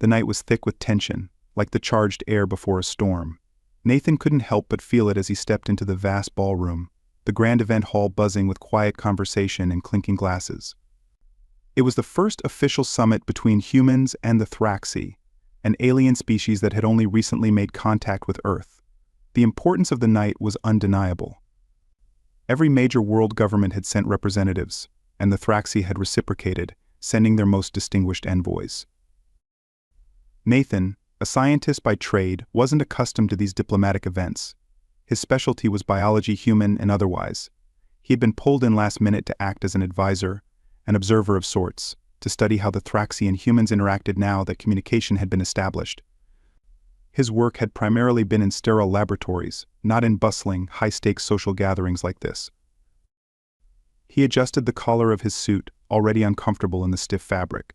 The night was thick with tension, like the charged air before a storm. Nathan couldn't help but feel it as he stepped into the vast ballroom, the grand event hall buzzing with quiet conversation and clinking glasses. It was the first official summit between humans and the Thraxi, an alien species that had only recently made contact with Earth. The importance of the night was undeniable. Every major world government had sent representatives, and the Thraxi had reciprocated, sending their most distinguished envoys. Nathan, a scientist by trade, wasn't accustomed to these diplomatic events. His specialty was biology, human and otherwise. He had been pulled in last minute to act as an advisor, an observer of sorts, to study how the Thraxi and humans interacted now that communication had been established. His work had primarily been in sterile laboratories, not in bustling, high-stakes social gatherings like this. He adjusted the collar of his suit, already uncomfortable in the stiff fabric.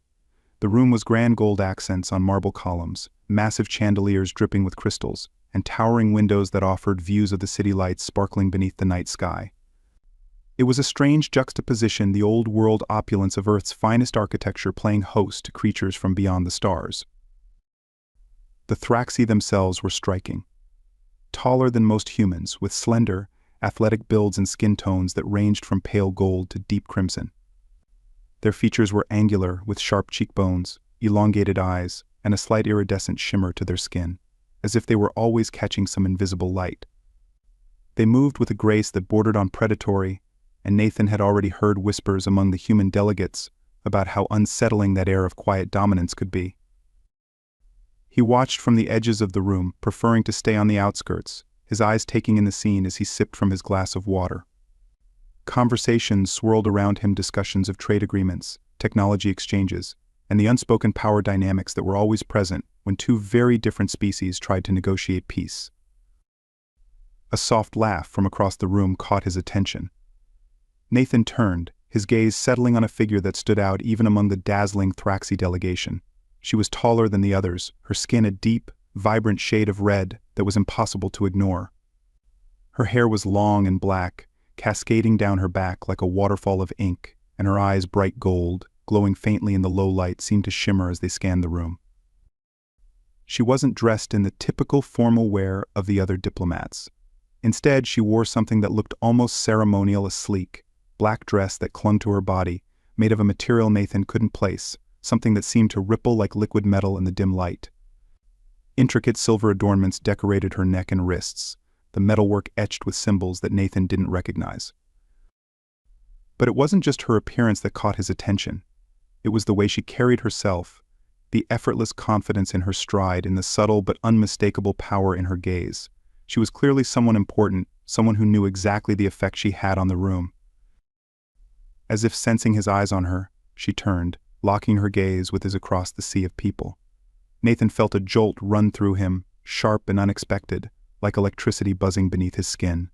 The room was grand gold accents on marble columns, massive chandeliers dripping with crystals, and towering windows that offered views of the city lights sparkling beneath the night sky. It was a strange juxtaposition, the old-world opulence of Earth's finest architecture playing host to creatures from beyond the stars. The Thraxi themselves were striking. Taller than most humans, with slender, athletic builds and skin tones that ranged from pale gold to deep crimson. Their features were angular, with sharp cheekbones, elongated eyes, and a slight iridescent shimmer to their skin, as if they were always catching some invisible light. They moved with a grace that bordered on predatory, and Nathan had already heard whispers among the human delegates about how unsettling that air of quiet dominance could be. He watched from the edges of the room, preferring to stay on the outskirts, his eyes taking in the scene as he sipped from his glass of water. Conversations swirled around him, discussions of trade agreements, technology exchanges, and the unspoken power dynamics that were always present when two very different species tried to negotiate peace. A soft laugh from across the room caught his attention. Nathan turned, his gaze settling on a figure that stood out even among the dazzling Thraxi delegation. She was taller than the others, her skin a deep, vibrant shade of red that was impossible to ignore. Her hair was long and black, cascading down her back like a waterfall of ink, and her eyes, bright gold, glowing faintly in the low light, seemed to shimmer as they scanned the room. She wasn't dressed in the typical formal wear of the other diplomats. Instead, she wore something that looked almost ceremonial, a sleek, black dress that clung to her body, made of a material Nathan couldn't place, something that seemed to ripple like liquid metal in the dim light. Intricate silver adornments decorated her neck and wrists, the metalwork etched with symbols that Nathan didn't recognize. But it wasn't just her appearance that caught his attention. It was the way she carried herself, the effortless confidence in her stride, and the subtle but unmistakable power in her gaze. She was clearly someone important, someone who knew exactly the effect she had on the room. As if sensing his eyes on her, she turned, locking her gaze with his across the sea of people. Nathan felt a jolt run through him, sharp and unexpected, like electricity buzzing beneath his skin.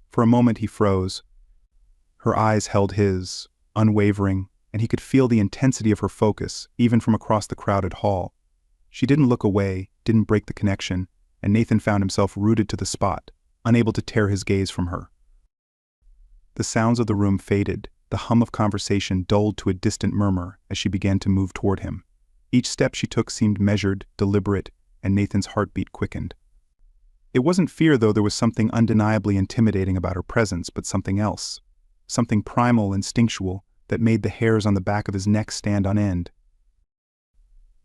For a moment he froze. Her eyes held his, unwavering, and he could feel the intensity of her focus, even from across the crowded hall. She didn't look away, didn't break the connection, and Nathan found himself rooted to the spot, unable to tear his gaze from her. The sounds of the room faded, the hum of conversation dulled to a distant murmur as she began to move toward him. Each step she took seemed measured, deliberate, and Nathan's heartbeat quickened. It wasn't fear, though. There was something undeniably intimidating about her presence, but something else. Something primal, instinctual, that made the hairs on the back of his neck stand on end.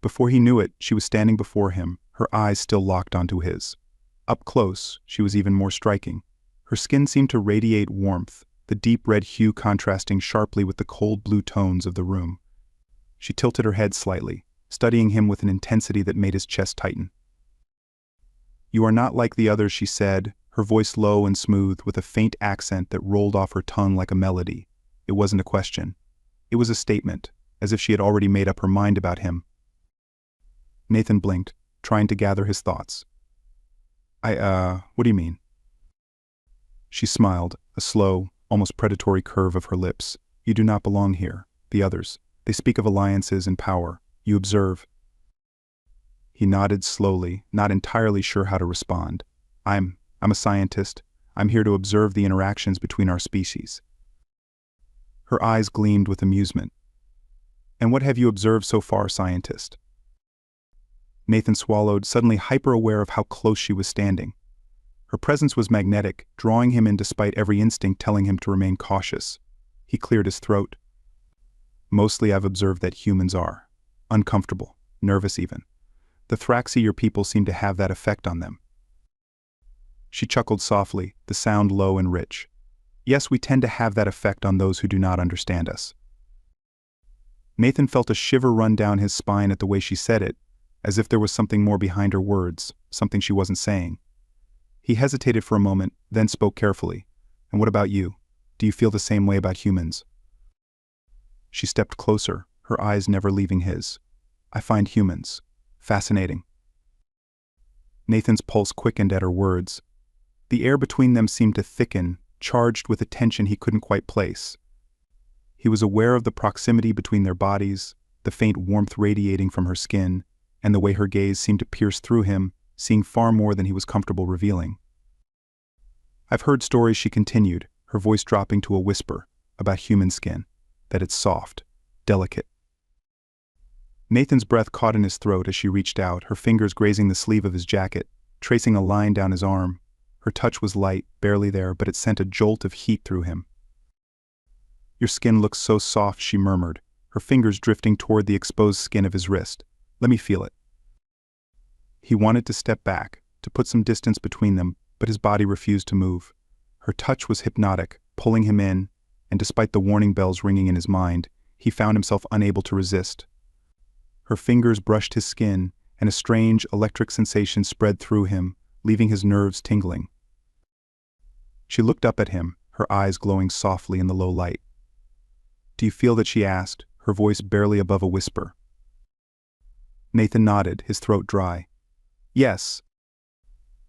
Before he knew it, she was standing before him, her eyes still locked onto his. Up close, she was even more striking. Her skin seemed to radiate warmth, the deep red hue contrasting sharply with the cold blue tones of the room. She tilted her head slightly, studying him with an intensity that made his chest tighten. "You are not like the others," she said, her voice low and smooth, with a faint accent that rolled off her tongue like a melody. It wasn't a question. It was a statement, as if she had already made up her mind about him. Nathan blinked, trying to gather his thoughts. What do you mean?" She smiled, a slow, almost predatory curve of her lips. "You do not belong here. The others. They speak of alliances and power. You observe." He nodded slowly, not entirely sure how to respond. I'm a scientist. I'm here to observe the interactions between our species." Her eyes gleamed with amusement. "And what have you observed so far, scientist?" Nathan swallowed, suddenly hyper-aware of how close she was standing. Her presence was magnetic, drawing him in despite every instinct telling him to remain cautious. He cleared his throat. Mostly I've observed that humans are. Uncomfortable, nervous even. The Thraxi your people seem to have that effect on them. She chuckled softly, the sound low and rich. Yes, we tend to have that effect on those who do not understand us. Nathan felt a shiver run down his spine at the way she said it, as if there was something more behind her words, something she wasn't saying. He hesitated for a moment, then spoke carefully. And what about you? Do you feel the same way about humans? She stepped closer, her eyes never leaving his. I find humans fascinating. Nathan's pulse quickened at her words. The air between them seemed to thicken, charged with a tension he couldn't quite place. He was aware of the proximity between their bodies, the faint warmth radiating from her skin, and the way her gaze seemed to pierce through him, seeing far more than he was comfortable revealing. I've heard stories, she continued, her voice dropping to a whisper, about human skin, that it's soft, delicate. Nathan's breath caught in his throat as she reached out, her fingers grazing the sleeve of his jacket, tracing a line down his arm. Her touch was light, barely there, but it sent a jolt of heat through him. Your skin looks so soft, she murmured, her fingers drifting toward the exposed skin of his wrist. Let me feel it. He wanted to step back, to put some distance between them, but his body refused to move. Her touch was hypnotic, pulling him in, and despite the warning bells ringing in his mind, he found himself unable to resist. Her fingers brushed his skin, and a strange electric sensation spread through him, leaving his nerves tingling. She looked up at him, her eyes glowing softly in the low light. Do you feel that? She asked, her voice barely above a whisper. Nathan nodded, his throat dry. Yes.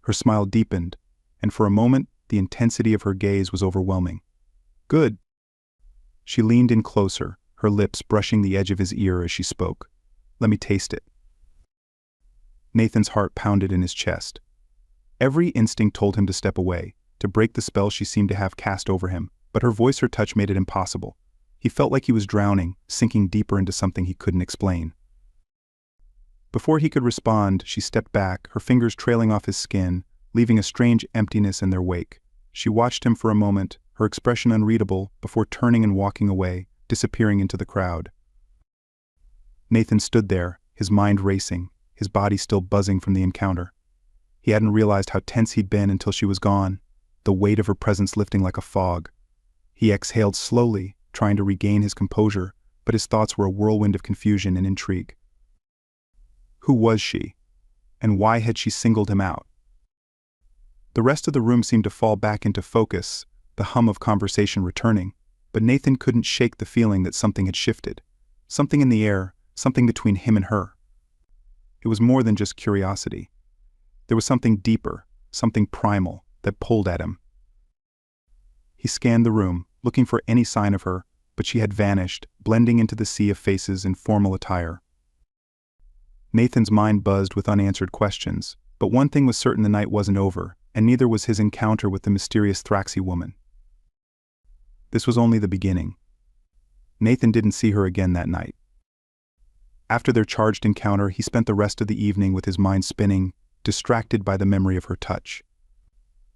Her smile deepened, and for a moment, the intensity of her gaze was overwhelming. Good. She leaned in closer, her lips brushing the edge of his ear as she spoke. Let me taste it. Nathan's heart pounded in his chest. Every instinct told him to step away, to break the spell she seemed to have cast over him, but her voice, her touch made it impossible. He felt like he was drowning, sinking deeper into something he couldn't explain. Before he could respond, she stepped back, her fingers trailing off his skin, leaving a strange emptiness in their wake. She watched him for a moment, her expression unreadable, before turning and walking away, disappearing into the crowd. Nathan stood there, his mind racing, his body still buzzing from the encounter. He hadn't realized how tense he'd been until she was gone, the weight of her presence lifting like a fog. He exhaled slowly, trying to regain his composure, but his thoughts were a whirlwind of confusion and intrigue. Who was she? And why had she singled him out? The rest of the room seemed to fall back into focus, the hum of conversation returning, but Nathan couldn't shake the feeling that something had shifted. Something in the air, something between him and her. It was more than just curiosity. There was something deeper, something primal, that pulled at him. He scanned the room, looking for any sign of her, but she had vanished, blending into the sea of faces in formal attire. Nathan's mind buzzed with unanswered questions, but one thing was certain: the night wasn't over, and neither was his encounter with the mysterious Thraxi woman. This was only the beginning. Nathan didn't see her again that night. After their charged encounter, he spent the rest of the evening with his mind spinning, distracted by the memory of her touch.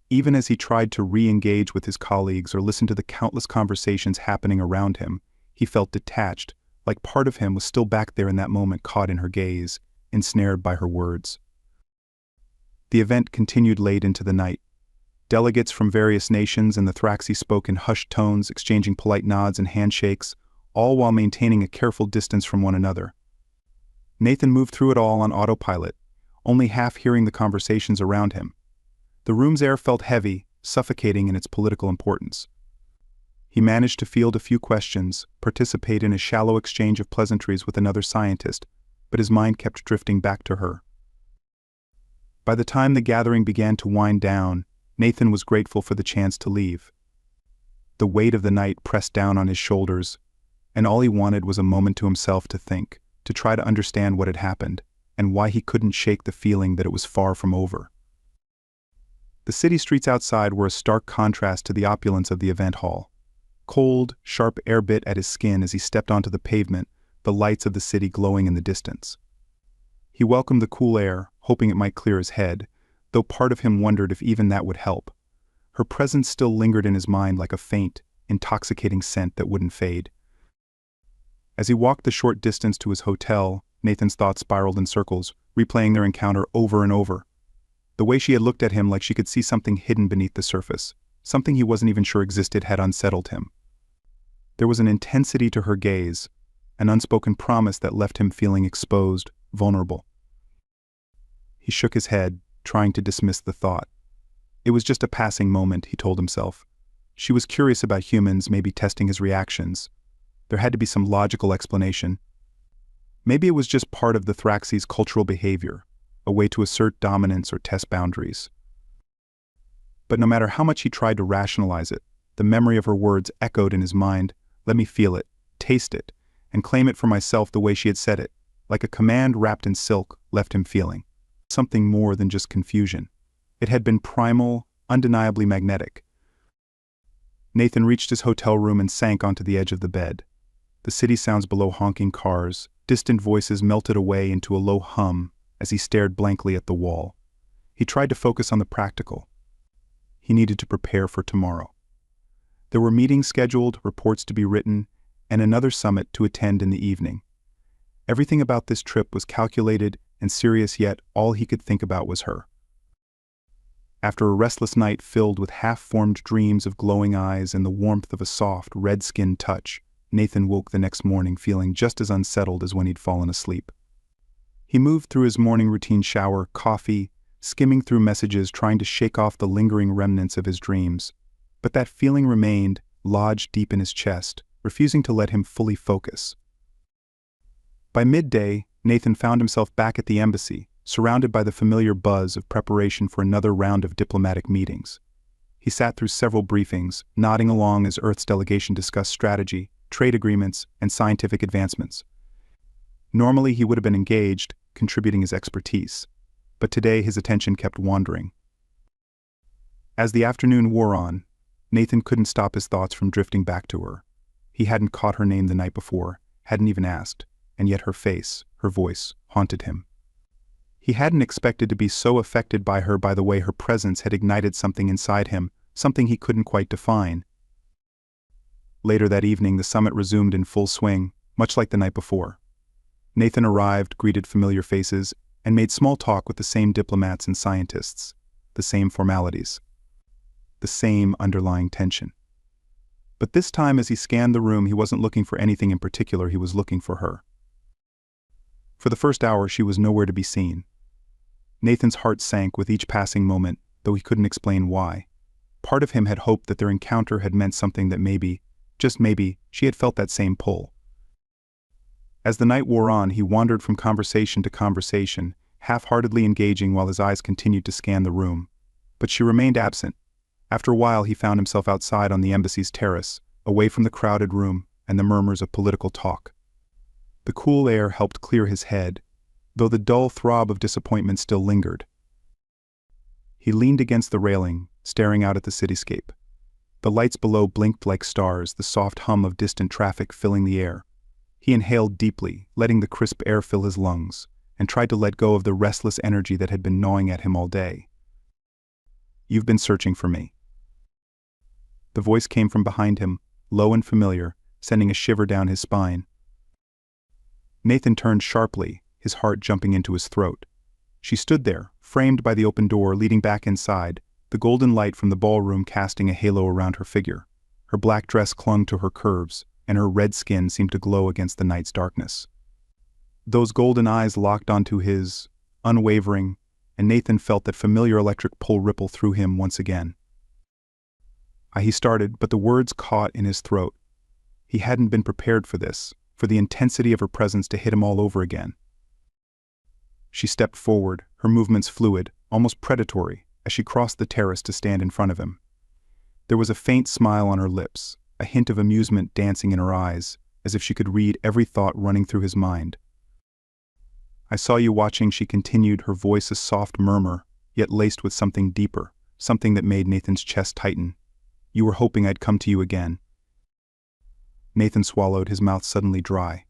Even as he tried to re-engage with his colleagues or listen to the countless conversations happening around him, he felt detached, like part of him was still back there in that moment, caught in her gaze, ensnared by her words. The event continued late into the night. Delegates from various nations and the Thraxi spoke in hushed tones, exchanging polite nods and handshakes, all while maintaining a careful distance from one another. Nathan moved through it all on autopilot, only half hearing the conversations around him. The room's air felt heavy, suffocating in its political importance. He managed to field a few questions, participate in a shallow exchange of pleasantries with another scientist, but his mind kept drifting back to her. By the time the gathering began to wind down, Nathan was grateful for the chance to leave. The weight of the night pressed down on his shoulders, and all he wanted was a moment to himself to think, to try to understand what had happened, and why he couldn't shake the feeling that it was far from over. The city streets outside were a stark contrast to the opulence of the event hall. Cold, sharp air bit at his skin as he stepped onto the pavement, the lights of the city glowing in the distance. He He welcomed the cool air, hoping it might clear his head, though part of him wondered if even that would help. Her presence still lingered in his mind like a faint, intoxicating scent that wouldn't fade. As he walked the short distance to his hotel, Nathan's thoughts spiraled in circles, replaying their encounter over and over. The way she had looked at him like she could see something hidden beneath the surface, something he wasn't even sure existed, had unsettled him. There was an intensity to her gaze, an unspoken promise that left him feeling exposed, vulnerable. He shook his head, trying to dismiss the thought. It was just a passing moment, he told himself. She was curious about humans, maybe testing his reactions. There had to be some logical explanation. Maybe it was just part of the Thraxes' cultural behavior, a way to assert dominance or test boundaries. But no matter how much he tried to rationalize it, the memory of her words echoed in his mind. Let me feel it, taste it, and claim it for myself the way she had said it, like a command wrapped in silk, left him feeling something more than just confusion. It had been primal, undeniably magnetic. Nathan reached his hotel room and sank onto the edge of the bed. The city sounds below honking cars, distant voices melted away into a low hum as he stared blankly at the wall. He tried to focus on the practical. He needed to prepare for tomorrow. There were meetings scheduled, reports to be written, and another summit to attend in the evening. Everything about this trip was calculated and serious, yet all he could think about was her. After a restless night filled with half-formed dreams of glowing eyes and the warmth of a soft, red-skinned touch, Nathan woke the next morning feeling just as unsettled as when he'd fallen asleep. He moved through his morning routine: shower, coffee, skimming through messages, trying to shake off the lingering remnants of his dreams. But that feeling remained, lodged deep in his chest, refusing to let him fully focus. By midday, Nathan found himself back at the embassy, surrounded by the familiar buzz of preparation for another round of diplomatic meetings. He sat through several briefings, nodding along as Earth's delegation discussed strategy, trade agreements, and scientific advancements. Normally he would have been engaged, contributing his expertise, but today his attention kept wandering. As the afternoon wore on, Nathan couldn't stop his thoughts from drifting back to her. He hadn't caught her name the night before, hadn't even asked, and yet her face, her voice, haunted him. He hadn't expected to be so affected by her, by the way her presence had ignited something inside him, something he couldn't quite define. Later that evening, the summit resumed in full swing, much like the night before. Nathan arrived, greeted familiar faces, and made small talk with the same diplomats and scientists, the same formalities, the same underlying tension. But this time, as he scanned the room, he wasn't looking for anything in particular, he was looking for her. For the first hour, she was nowhere to be seen. Nathan's heart sank with each passing moment, though he couldn't explain why. Part of him had hoped that their encounter had meant something, that maybe, just maybe, she had felt that same pull. As the night wore on, he wandered from conversation to conversation, half-heartedly engaging while his eyes continued to scan the room. But she remained absent. After a while, he found himself outside on the embassy's terrace, away from the crowded room and the murmurs of political talk. The cool air helped clear his head, though the dull throb of disappointment still lingered. He leaned against the railing, staring out at the cityscape. The lights below blinked like stars, the soft hum of distant traffic filling the air. He inhaled deeply, letting the crisp air fill his lungs, and tried to let go of the restless energy that had been gnawing at him all day. "You've been searching for me." The voice came from behind him, low and familiar, sending a shiver down his spine. Nathan turned sharply, his heart jumping into his throat. She stood there, framed by the open door leading back inside, the golden light from the ballroom casting a halo around her figure. Her black dress clung to her curves, and her red skin seemed to glow against the night's darkness. Those golden eyes locked onto his, unwavering, and Nathan felt that familiar electric pull ripple through him once again. He started, but the words caught in his throat. He hadn't been prepared for this, for the intensity of her presence to hit him all over again. She stepped forward, her movements fluid, almost predatory, as she crossed the terrace to stand in front of him. There was a faint smile on her lips, a hint of amusement dancing in her eyes, as if she could read every thought running through his mind. "I saw you watching," she continued, her voice a soft murmur, yet laced with something deeper, something that made Nathan's chest tighten. "You were hoping I'd come to you again." Nathan swallowed, his mouth suddenly dry.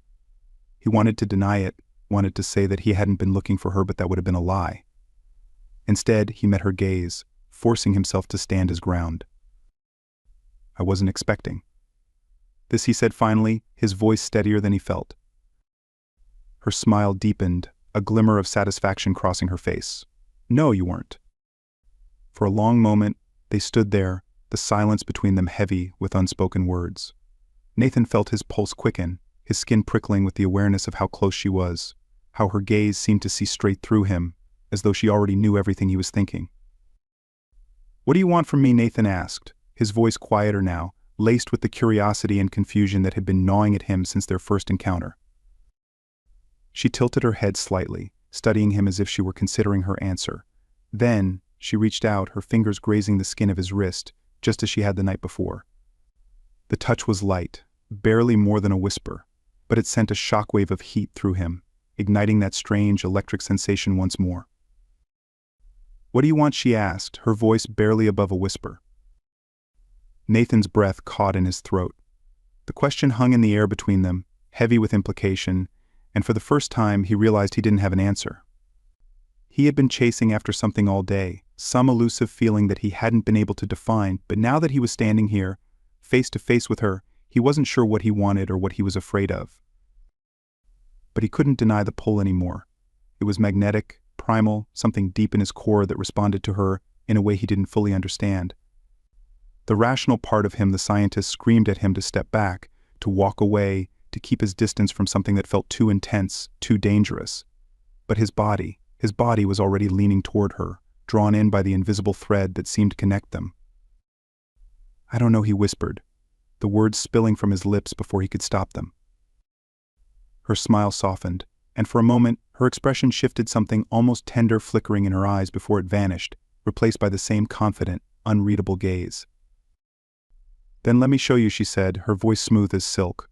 He wanted to deny it, wanted to say that he hadn't been looking for her, but that would have been a lie. Instead, he met her gaze, forcing himself to stand his ground. "I wasn't expecting." This he said finally, his voice steadier than he felt. Her smile deepened, a glimmer of satisfaction crossing her face. "No, you weren't." For a long moment, they stood there, the silence between them heavy with unspoken words. Nathan felt his pulse quicken, his skin prickling with the awareness of how close she was, how her gaze seemed to see straight through him, as though she already knew everything he was thinking. "What do you want from me?" Nathan asked, his voice quieter now, laced with the curiosity and confusion that had been gnawing at him since their first encounter. She tilted her head slightly, studying him as if she were considering her answer. Then, she reached out, her fingers grazing the skin of his wrist, just as she had the night before. The touch was light, barely more than a whisper, but it sent a shockwave of heat through him, igniting that strange electric sensation once more. "What do you want?" she asked, her voice barely above a whisper. Nathan's breath caught in his throat. The question hung in the air between them, heavy with implication, and for the first time he realized he didn't have an answer. He had been chasing after something all day, some elusive feeling that he hadn't been able to define, but now that he was standing here, face to face with her, he wasn't sure what he wanted or what he was afraid of. But he couldn't deny the pull anymore. It was magnetic, primal, something deep in his core that responded to her in a way he didn't fully understand. The rational part of him, the scientist, screamed at him to step back, to walk away, to keep his distance from something that felt too intense, too dangerous. But his body was already leaning toward her, drawn in by the invisible thread that seemed to connect them. "I don't know," he whispered, the words spilling from his lips before he could stop them. Her smile softened, and for a moment her expression shifted, something almost tender flickering in her eyes before it vanished, replaced by the same confident, unreadable gaze. "Then let me show you," she said, her voice smooth as silk.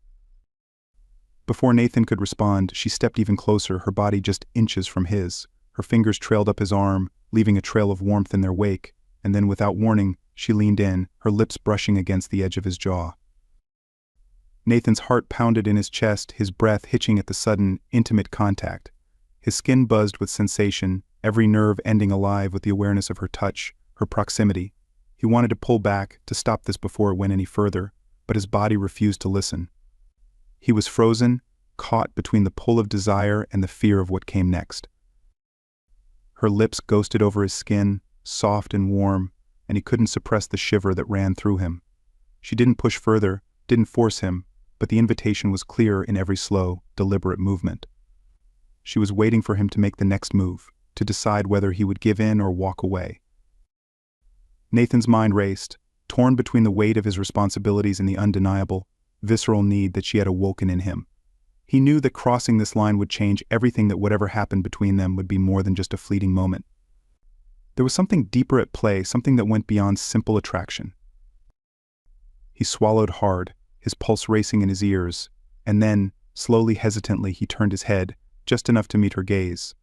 Before Nathan could respond, she stepped even closer, her body just inches from his. Her fingers trailed up his arm, leaving a trail of warmth in their wake, and then without warning, she leaned in, her lips brushing against the edge of his jaw. Nathan's heart pounded in his chest, his breath hitching at the sudden, intimate contact. His skin buzzed with sensation, every nerve ending alive with the awareness of her touch, her proximity. He wanted to pull back, to stop this before it went any further, but his body refused to listen. He was frozen, caught between the pull of desire and the fear of what came next. Her lips ghosted over his skin, soft and warm, and he couldn't suppress the shiver that ran through him. She didn't push further, didn't force him, but the invitation was clear in every slow, deliberate movement. She was waiting for him to make the next move, to decide whether he would give in or walk away. Nathan's mind raced, torn between the weight of his responsibilities and the undeniable, visceral need that she had awoken in him. He knew that crossing this line would change everything, that whatever happened between them would be more than just a fleeting moment. There was something deeper at play, something that went beyond simple attraction. He swallowed hard, his pulse racing in his ears, and then, slowly, hesitantly, he turned his head, just enough to meet her gaze.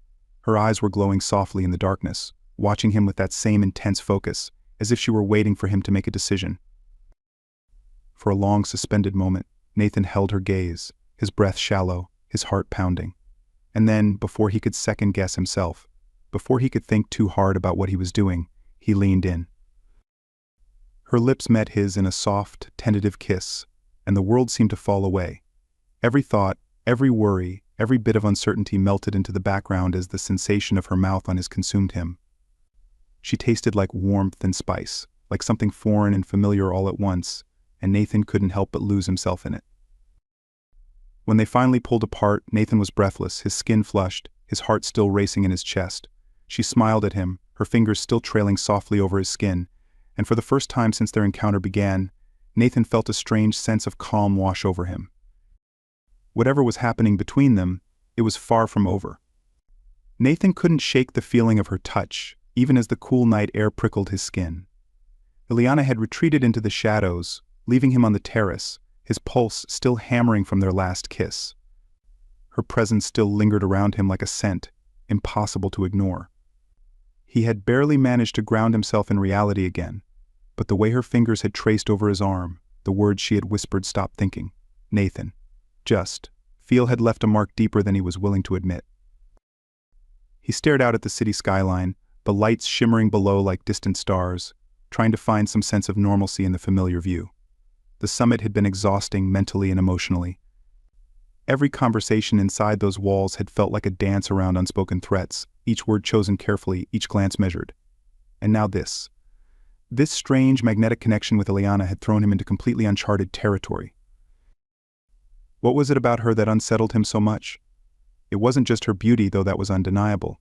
Her eyes were glowing softly in the darkness, watching him with that same intense focus, as if she were waiting for him to make a decision. For a long, suspended moment, Nathan held her gaze, his breath shallow, his heart pounding. And then, before he could second-guess himself, before he could think too hard about what he was doing, he leaned in. Her lips met his in a soft, tentative kiss, and the world seemed to fall away. Every thought, every worry, every bit of uncertainty melted into the background as the sensation of her mouth on his consumed him. She tasted like warmth and spice, like something foreign and familiar all at once, and Nathan couldn't help but lose himself in it. When they finally pulled apart, Nathan was breathless, his skin flushed, his heart still racing in his chest. She smiled at him, her fingers still trailing softly over his skin, and for the first time since their encounter began, Nathan felt a strange sense of calm wash over him. Whatever was happening between them, it was far from over. Nathan couldn't shake the feeling of her touch, even as the cool night air prickled his skin. Ileana had retreated into the shadows, leaving him on the terrace, his pulse still hammering from their last kiss. Her presence still lingered around him like a scent, impossible to ignore. He had barely managed to ground himself in reality again, but the way her fingers had traced over his arm, the words she had whispered stopped thinking. Nathan. Just. Feel had left a mark deeper than he was willing to admit. He stared out at the city skyline, the lights shimmering below like distant stars, trying to find some sense of normalcy in the familiar view. The summit had been exhausting mentally and emotionally. Every conversation inside those walls had felt like a dance around unspoken threats, each word chosen carefully, each glance measured. And now this. This strange magnetic connection with Ileana had thrown him into completely uncharted territory. What was it about her that unsettled him so much? It wasn't just her beauty, though that was undeniable.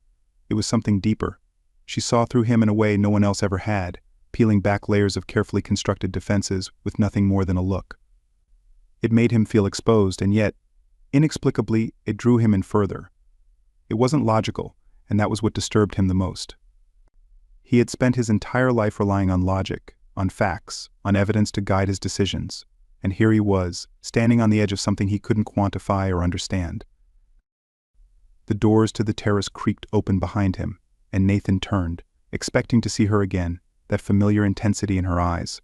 It was something deeper. She saw through him in a way no one else ever had, peeling back layers of carefully constructed defenses with nothing more than a look. It made him feel exposed, and yet, inexplicably, it drew him in further. It wasn't logical, and that was what disturbed him the most. He had spent his entire life relying on logic, on facts, on evidence to guide his decisions, and here he was, standing on the edge of something he couldn't quantify or understand. The doors to the terrace creaked open behind him, and Nathan turned, expecting to see her again, that familiar intensity in her eyes.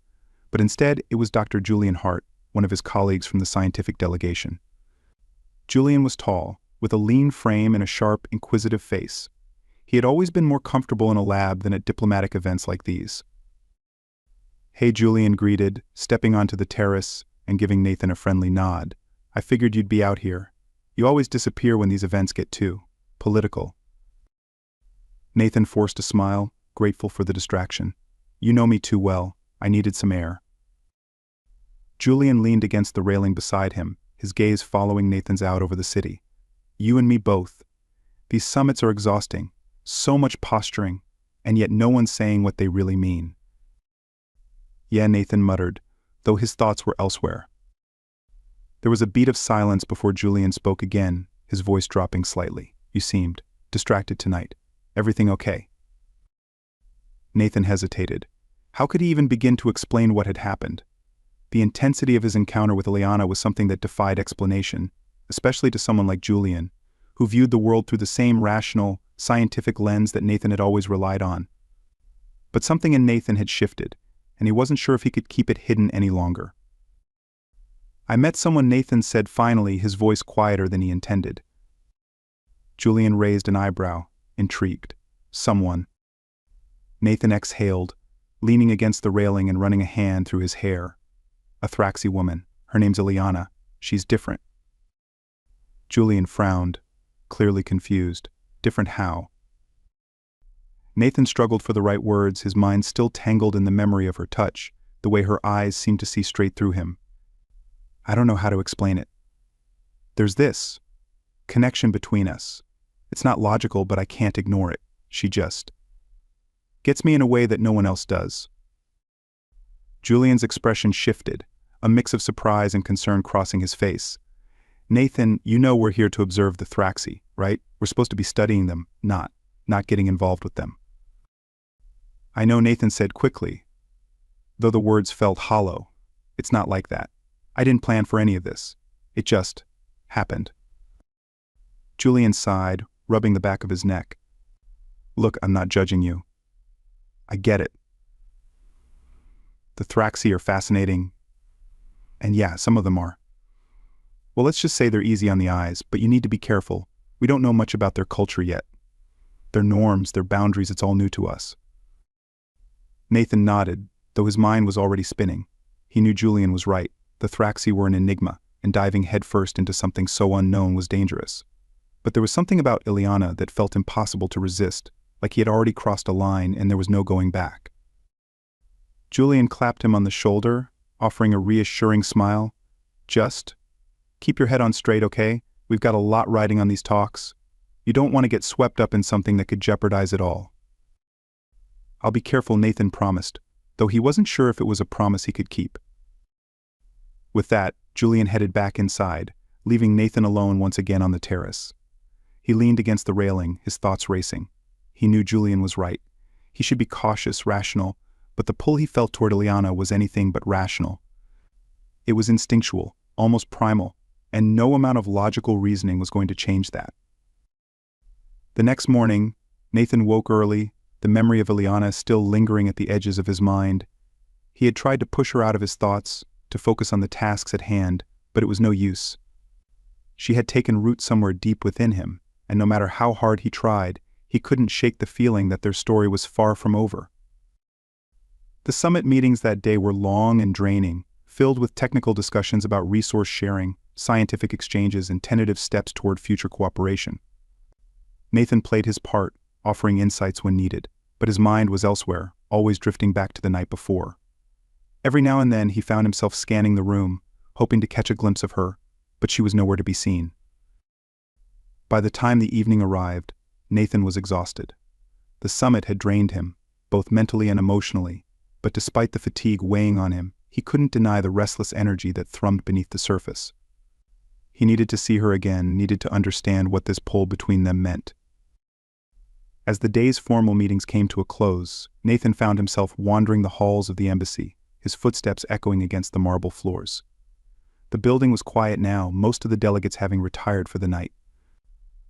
But instead, it was Dr. Julian Hart, one of his colleagues from the scientific delegation. Julian was tall, with a lean frame and a sharp, inquisitive face. He had always been more comfortable in a lab than at diplomatic events like these. "Hey," Julian greeted, stepping onto the terrace and giving Nathan a friendly nod. "I figured you'd be out here. You always disappear when these events get too political." Nathan forced a smile, grateful for the distraction. "You know me too well. I needed some air." Julian leaned against the railing beside him, his gaze following Nathan's out over the city. "You and me both. These summits are exhausting, so much posturing, and yet no one's saying what they really mean." "Yeah," Nathan muttered, though his thoughts were elsewhere. There was a beat of silence before Julian spoke again, his voice dropping slightly. "You seemed distracted tonight. Everything okay?" Nathan hesitated. How could he even begin to explain what had happened? The intensity of his encounter with Ileana was something that defied explanation, especially to someone like Julian, who viewed the world through the same rational, scientific lens that Nathan had always relied on. But something in Nathan had shifted, and he wasn't sure if he could keep it hidden any longer. "I met someone," Nathan said finally, his voice quieter than he intended. Julian raised an eyebrow, intrigued. "Someone?" Nathan exhaled, leaning against the railing and running a hand through his hair. "A Thraxi woman. Her name's Ileana. She's different." Julian frowned, clearly confused. Different how? Nathan struggled for the right words, his mind still tangled in the memory of her touch, the way her eyes seemed to see straight through him. "I don't know how to explain it. There's this connection between us. It's not logical, but I can't ignore it. She just gets me in a way that no one else does." Julian's expression shifted, a mix of surprise and concern crossing his face. "Nathan, you know we're here to observe the Thraxi, right? We're supposed to be studying them, not getting involved with them." "I know," Nathan said quickly, though the words felt hollow. "It's not like that. I didn't plan for any of this. It just happened." Julian sighed, rubbing the back of his neck. "Look, I'm not judging you. I get it. The Thraxi are fascinating. And yeah, some of them are. Well, let's just say they're easy on the eyes, but you need to be careful. We don't know much about their culture yet. Their norms, their boundaries, it's all new to us." Nathan nodded, though his mind was already spinning. He knew Julian was right. The Thraxi were an enigma, and diving headfirst into something so unknown was dangerous. But there was something about Ileana that felt impossible to resist, like he had already crossed a line and there was no going back. Julian clapped him on the shoulder, offering a reassuring smile. "Just keep your head on straight, okay? We've got a lot riding on these talks. You don't want to get swept up in something that could jeopardize it all." "I'll be careful," Nathan promised, though he wasn't sure if it was a promise he could keep. With that, Julian headed back inside, leaving Nathan alone once again on the terrace. He leaned against the railing, his thoughts racing. He knew Julian was right. He should be cautious, rational, but the pull he felt toward Ileana was anything but rational. It was instinctual, almost primal, and no amount of logical reasoning was going to change that. The next morning, Nathan woke early, the memory of Ileana still lingering at the edges of his mind. He had tried to push her out of his thoughts, to focus on the tasks at hand, but it was no use. She had taken root somewhere deep within him, and no matter how hard he tried, he couldn't shake the feeling that their story was far from over. The summit meetings that day were long and draining, filled with technical discussions about resource sharing, scientific exchanges, and tentative steps toward future cooperation. Nathan played his part, offering insights when needed, but his mind was elsewhere, always drifting back to the night before. Every now and then he found himself scanning the room, hoping to catch a glimpse of her, but she was nowhere to be seen. By the time the evening arrived, Nathan was exhausted. The summit had drained him, both mentally and emotionally, but despite the fatigue weighing on him, he couldn't deny the restless energy that thrummed beneath the surface. He needed to see her again, needed to understand what this pull between them meant. As the day's formal meetings came to a close, Nathan found himself wandering the halls of the embassy, his footsteps echoing against the marble floors. The building was quiet now, most of the delegates having retired for the night.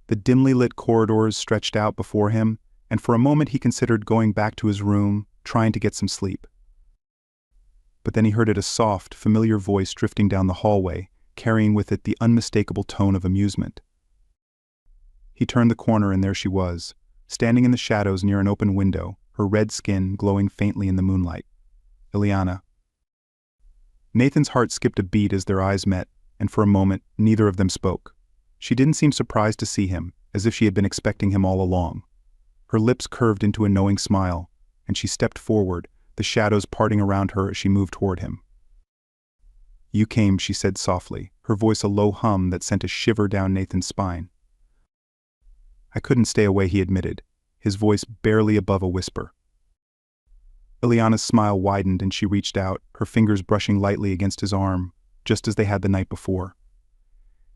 The dimly lit corridors stretched out before him, and for a moment he considered going back to his room, trying to get some sleep. But then he heard a soft, familiar voice drifting down the hallway, carrying with it the unmistakable tone of amusement. He turned the corner and there she was, standing in the shadows near an open window, her red skin glowing faintly in the moonlight. Ileana. Nathan's heart skipped a beat as their eyes met, and for a moment, neither of them spoke. She didn't seem surprised to see him, as if she had been expecting him all along. Her lips curved into a knowing smile, and she stepped forward, the shadows parting around her as she moved toward him. "You came," she said softly, her voice a low hum that sent a shiver down Nathan's spine. "I couldn't stay away," he admitted, his voice barely above a whisper. Ileana's smile widened and she reached out, her fingers brushing lightly against his arm, just as they had the night before.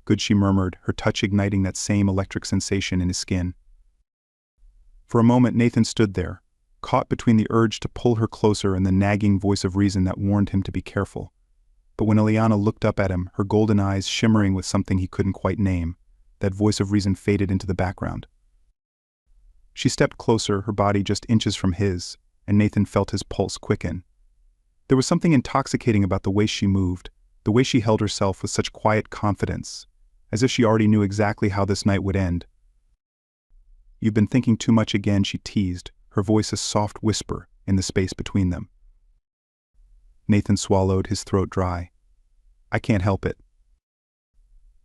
"Good," she murmured, her touch igniting that same electric sensation in his skin. For a moment Nathan stood there, caught between the urge to pull her closer and the nagging voice of reason that warned him to be careful. But when Ileana looked up at him, her golden eyes shimmering with something he couldn't quite name, that voice of reason faded into the background. She stepped closer, her body just inches from his, and Nathan felt his pulse quicken. There was something intoxicating about the way she moved, the way she held herself with such quiet confidence, as if she already knew exactly how this night would end. "You've been thinking too much again," she teased, her voice a soft whisper in the space between them. Nathan swallowed, his throat dry. "I can't help it."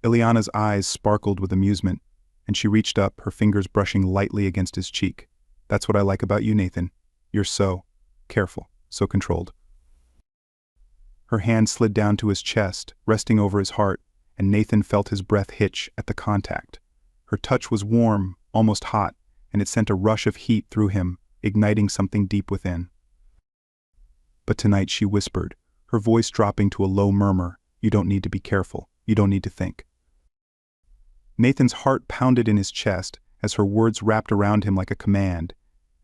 Ileana's eyes sparkled with amusement, and she reached up, her fingers brushing lightly against his cheek. "That's what I like about you, Nathan. You're so careful, so controlled." Her hand slid down to his chest, resting over his heart, and Nathan felt his breath hitch at the contact. Her touch was warm, almost hot, and it sent a rush of heat through him, igniting something deep within. "But tonight," she whispered, her voice dropping to a low murmur, "you don't need to be careful, you don't need to think." Nathan's heart pounded in his chest as her words wrapped around him like a command,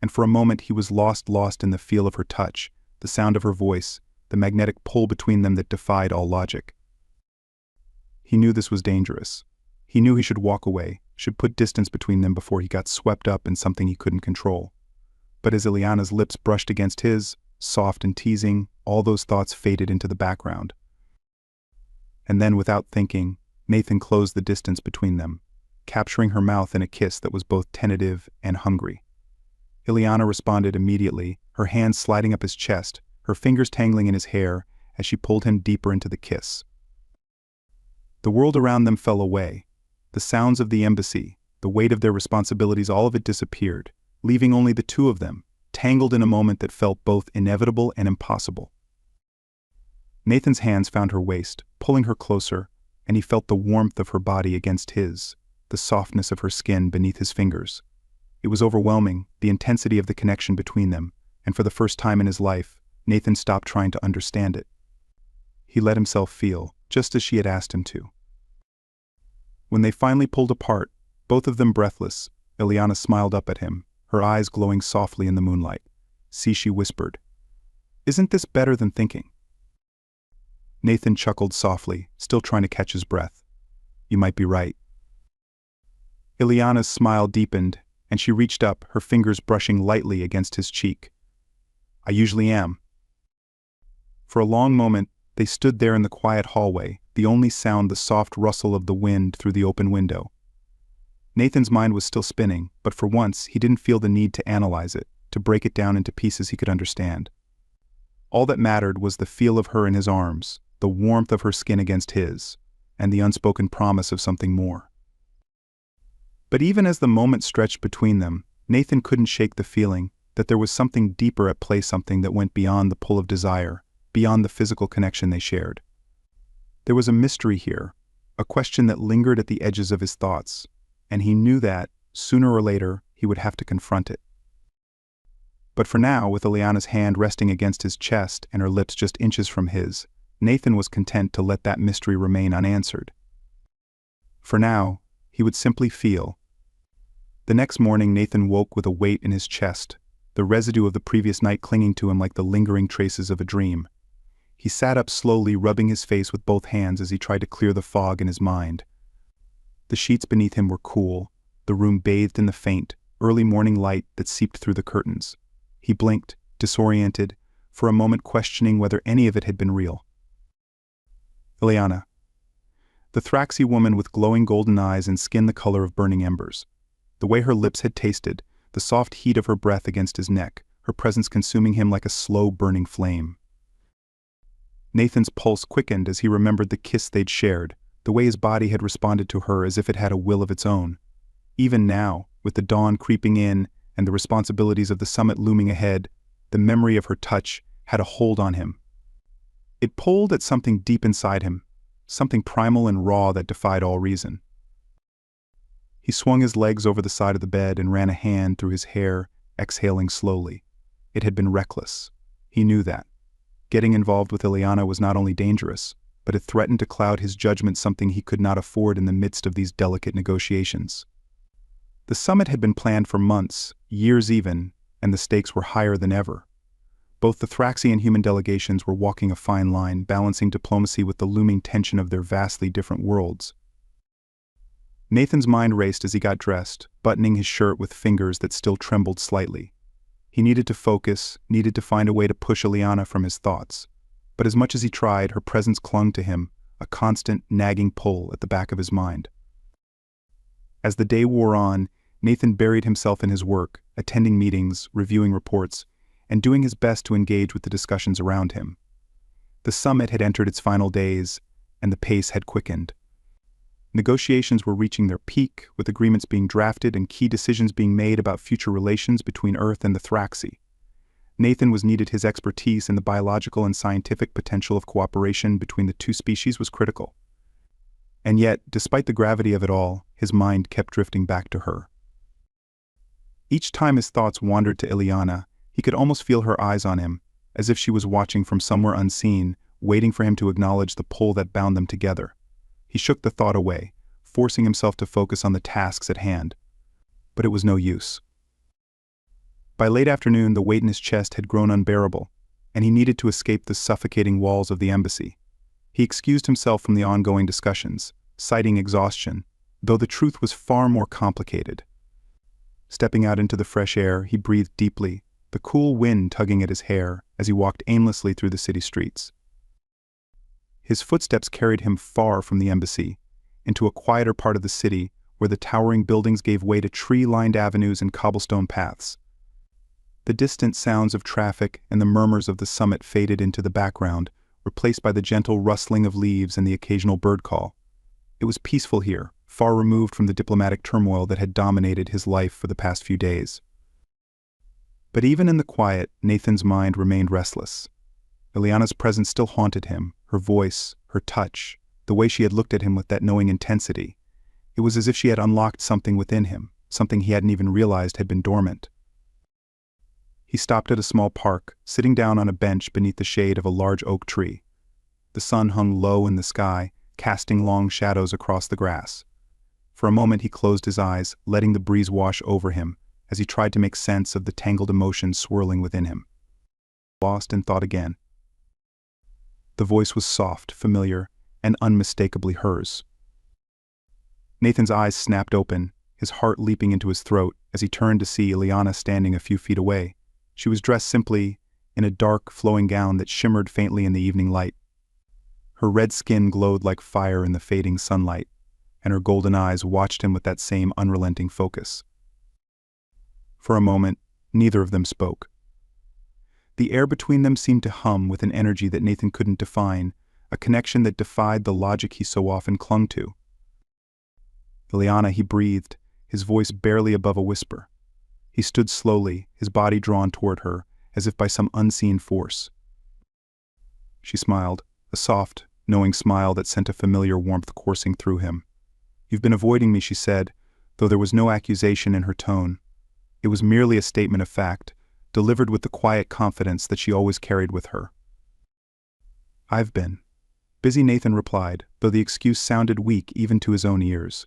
and for a moment he was lost in the feel of her touch, the sound of her voice, the magnetic pull between them that defied all logic. He knew this was dangerous. He knew he should walk away, should put distance between them before he got swept up in something he couldn't control. But as Ileana's lips brushed against his, soft and teasing, all those thoughts faded into the background. And then, without thinking, Nathan closed the distance between them, capturing her mouth in a kiss that was both tentative and hungry. Ileana responded immediately, her hands sliding up his chest, her fingers tangling in his hair as she pulled him deeper into the kiss. The world around them fell away. The sounds of the embassy, the weight of their responsibilities, all of it disappeared, leaving only the two of them, tangled in a moment that felt both inevitable and impossible. Nathan's hands found her waist, pulling her closer, and he felt the warmth of her body against his, the softness of her skin beneath his fingers. It was overwhelming, the intensity of the connection between them, and for the first time in his life, Nathan stopped trying to understand it. He let himself feel, just as she had asked him to. When they finally pulled apart, both of them breathless, Ileana smiled up at him, her eyes glowing softly in the moonlight. "See," she whispered. "Isn't this better than thinking?" Nathan chuckled softly, still trying to catch his breath. "You might be right." Ileana's smile deepened, and she reached up, her fingers brushing lightly against his cheek. "I usually am." For a long moment, they stood there in the quiet hallway, the only sound the soft rustle of the wind through the open window. Nathan's mind was still spinning, but for once he didn't feel the need to analyze it, to break it down into pieces he could understand. All that mattered was the feel of her in his arms, the warmth of her skin against his, and the unspoken promise of something more. But even as the moment stretched between them, Nathan couldn't shake the feeling that there was something deeper at play, something that went beyond the pull of desire, beyond the physical connection they shared. There was a mystery here, a question that lingered at the edges of his thoughts, and he knew that, sooner or later, he would have to confront it. But for now, with Ileana's hand resting against his chest and her lips just inches from his, Nathan was content to let that mystery remain unanswered. For now, he would simply feel. The next morning, Nathan woke with a weight in his chest, the residue of the previous night clinging to him like the lingering traces of a dream. He sat up slowly, rubbing his face with both hands as he tried to clear the fog in his mind. The sheets beneath him were cool, the room bathed in the faint, early morning light that seeped through the curtains. He blinked, disoriented, for a moment questioning whether any of it had been real. Ileana. The Thraxi woman with glowing golden eyes and skin the color of burning embers. The way her lips had tasted, the soft heat of her breath against his neck, her presence consuming him like a slow burning flame. Nathan's pulse quickened as he remembered the kiss they'd shared, the way his body had responded to her as if it had a will of its own. Even now, with the dawn creeping in and the responsibilities of the summit looming ahead, the memory of her touch had a hold on him. It pulled at something deep inside him, something primal and raw that defied all reason. He swung his legs over the side of the bed and ran a hand through his hair, exhaling slowly. It had been reckless. He knew that. Getting involved with Ileana was not only dangerous, but it threatened to cloud his judgment, something he could not afford in the midst of these delicate negotiations. The summit had been planned for months, years even, and the stakes were higher than ever. Both the Thraxi and human delegations were walking a fine line, balancing diplomacy with the looming tension of their vastly different worlds. Nathan's mind raced as he got dressed, buttoning his shirt with fingers that still trembled slightly. He needed to focus, needed to find a way to push Ileana from his thoughts. But as much as he tried, her presence clung to him, a constant, nagging pull at the back of his mind. As the day wore on, Nathan buried himself in his work, attending meetings, reviewing reports, and doing his best to engage with the discussions around him. The summit had entered its final days, and the pace had quickened. Negotiations were reaching their peak, with agreements being drafted and key decisions being made about future relations between Earth and the Thraxi. Nathan was needed. His expertise in the biological and scientific potential of cooperation between the two species was critical. And yet, despite the gravity of it all, his mind kept drifting back to her. Each time his thoughts wandered to Ileana, he could almost feel her eyes on him, as if she was watching from somewhere unseen, waiting for him to acknowledge the pull that bound them together. He shook the thought away, forcing himself to focus on the tasks at hand. But it was no use. By late afternoon, the weight in his chest had grown unbearable, and he needed to escape the suffocating walls of the embassy. He excused himself from the ongoing discussions, citing exhaustion, though the truth was far more complicated. Stepping out into the fresh air, he breathed deeply, the cool wind tugging at his hair as he walked aimlessly through the city streets. His footsteps carried him far from the embassy, into a quieter part of the city where the towering buildings gave way to tree-lined avenues and cobblestone paths. The distant sounds of traffic and the murmurs of the summit faded into the background, replaced by the gentle rustling of leaves and the occasional bird call. It was peaceful here, far removed from the diplomatic turmoil that had dominated his life for the past few days. But even in the quiet, Nathan's mind remained restless. Ileana's presence still haunted him, her voice, her touch, the way she had looked at him with that knowing intensity. It was as if she had unlocked something within him, something he hadn't even realized had been dormant. He stopped at a small park, sitting down on a bench beneath the shade of a large oak tree. The sun hung low in the sky, casting long shadows across the grass. For a moment he closed his eyes, letting the breeze wash over him, as he tried to make sense of the tangled emotions swirling within him. Lost in thought again. The voice was soft, familiar, and unmistakably hers. Nathan's eyes snapped open, his heart leaping into his throat as he turned to see Ileana standing a few feet away. She was dressed simply, in a dark, flowing gown that shimmered faintly in the evening light. Her red skin glowed like fire in the fading sunlight, and her golden eyes watched him with that same unrelenting focus. For a moment, neither of them spoke. The air between them seemed to hum with an energy that Nathan couldn't define, a connection that defied the logic he so often clung to. "Ileana," he breathed, his voice barely above a whisper. He stood slowly, his body drawn toward her, as if by some unseen force. She smiled, a soft, knowing smile that sent a familiar warmth coursing through him. "You've been avoiding me," she said, though there was no accusation in her tone. It was merely a statement of fact, delivered with the quiet confidence that she always carried with her. "I've been busy," Nathan replied, though the excuse sounded weak even to his own ears.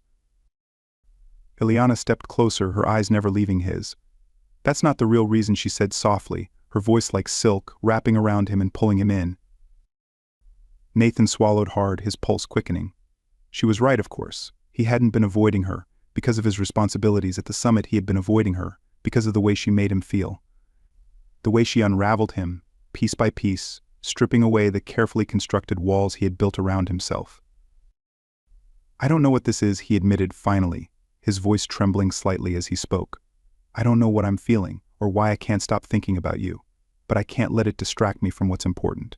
Ileana stepped closer, her eyes never leaving his. "That's not the real reason," she said softly, her voice like silk, wrapping around him and pulling him in. Nathan swallowed hard, his pulse quickening. She was right, of course. He hadn't been avoiding her. Because of his responsibilities at the summit, he had been avoiding her, because of the way she made him feel. The way she unraveled him, piece by piece, stripping away the carefully constructed walls he had built around himself. "I don't know what this is," he admitted finally, his voice trembling slightly as he spoke. "I don't know what I'm feeling, or why I can't stop thinking about you, but I can't let it distract me from what's important."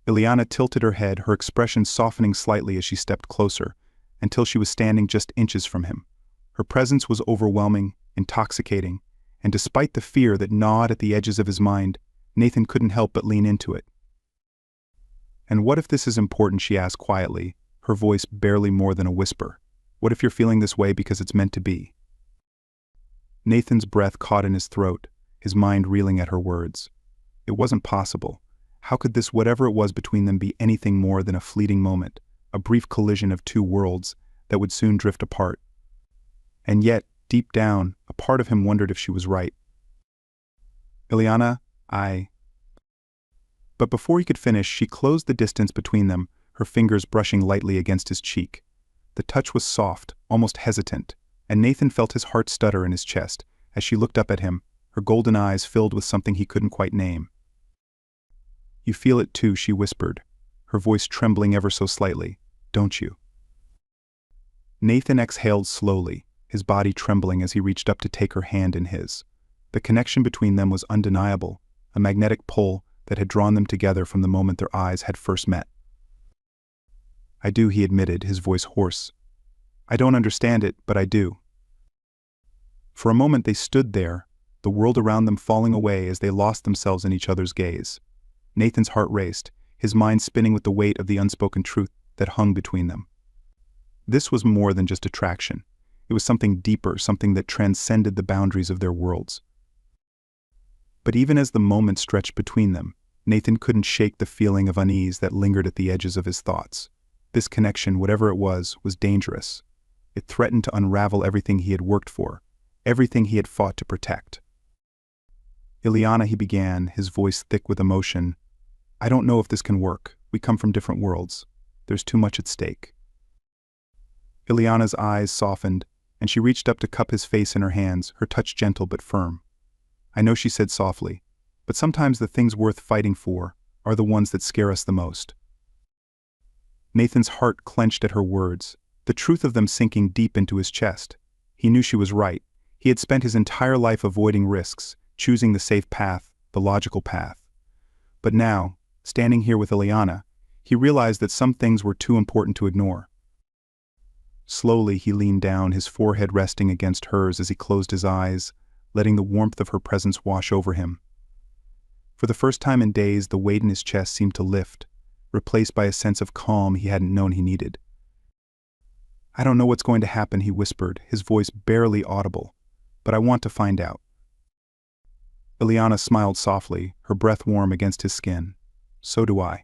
Ileana tilted her head, her expression softening slightly as she stepped closer, until she was standing just inches from him. Her presence was overwhelming, intoxicating, and despite the fear that gnawed at the edges of his mind, Nathan couldn't help but lean into it. "And what if this is important?" she asked quietly, her voice barely more than a whisper. "What if you're feeling this way because it's meant to be?" Nathan's breath caught in his throat, his mind reeling at her words. It wasn't possible. How could this, whatever it was between them, be anything more than a fleeting moment, a brief collision of two worlds that would soon drift apart? And yet, deep down, a part of him wondered if she was right. "Ileana, But before he could finish, she closed the distance between them, her fingers brushing lightly against his cheek. The touch was soft, almost hesitant, and Nathan felt his heart stutter in his chest as she looked up at him, her golden eyes filled with something he couldn't quite name. "You feel it too," she whispered, her voice trembling ever so slightly, "don't you?" Nathan exhaled slowly, his body trembling as he reached up to take her hand in his. The connection between them was undeniable, a magnetic pull that had drawn them together from the moment their eyes had first met. "I do," he admitted, his voice hoarse. "I don't understand it, but I do." For a moment they stood there, the world around them falling away as they lost themselves in each other's gaze. Nathan's heart raced, his mind spinning with the weight of the unspoken truth that hung between them. This was more than just attraction. It was something deeper, something that transcended the boundaries of their worlds. But even as the moment stretched between them, Nathan couldn't shake the feeling of unease that lingered at the edges of his thoughts. This connection, whatever it was dangerous. It threatened to unravel everything he had worked for, everything he had fought to protect. "Ileana," he began, his voice thick with emotion, "I don't know if this can work. We come from different worlds. There's too much at stake." Ileana's eyes softened, and she reached up to cup his face in her hands, her touch gentle but firm. "I know," she said softly, "but sometimes the things worth fighting for are the ones that scare us the most." Nathan's heart clenched at her words, the truth of them sinking deep into his chest. He knew she was right. He had spent his entire life avoiding risks, choosing the safe path, the logical path. But now, standing here with Ileana, he realized that some things were too important to ignore. Slowly he leaned down, his forehead resting against hers as he closed his eyes, letting the warmth of her presence wash over him. For the first time in days, the weight in his chest seemed to lift, replaced by a sense of calm he hadn't known he needed. "I don't know what's going to happen," he whispered, his voice barely audible, "but I want to find out." Ileana smiled softly, her breath warm against his skin. "So do I."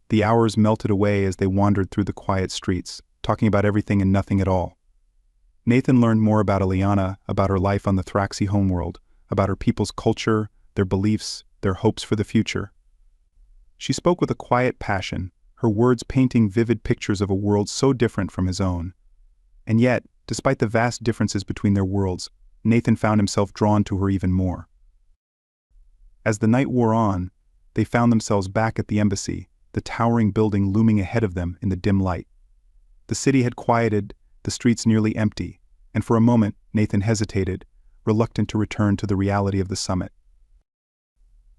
The hours melted away as they wandered through the quiet streets, talking about everything and nothing at all. Nathan learned more about Ileana, about her life on the Thraxi homeworld, about her people's culture, their beliefs, their hopes for the future. She spoke with a quiet passion, her words painting vivid pictures of a world so different from his own. And yet, despite the vast differences between their worlds, Nathan found himself drawn to her even more. As the night wore on, they found themselves back at the embassy, the towering building looming ahead of them in the dim light. The city had quieted, the streets nearly empty, and for a moment Nathan hesitated, reluctant to return to the reality of the summit.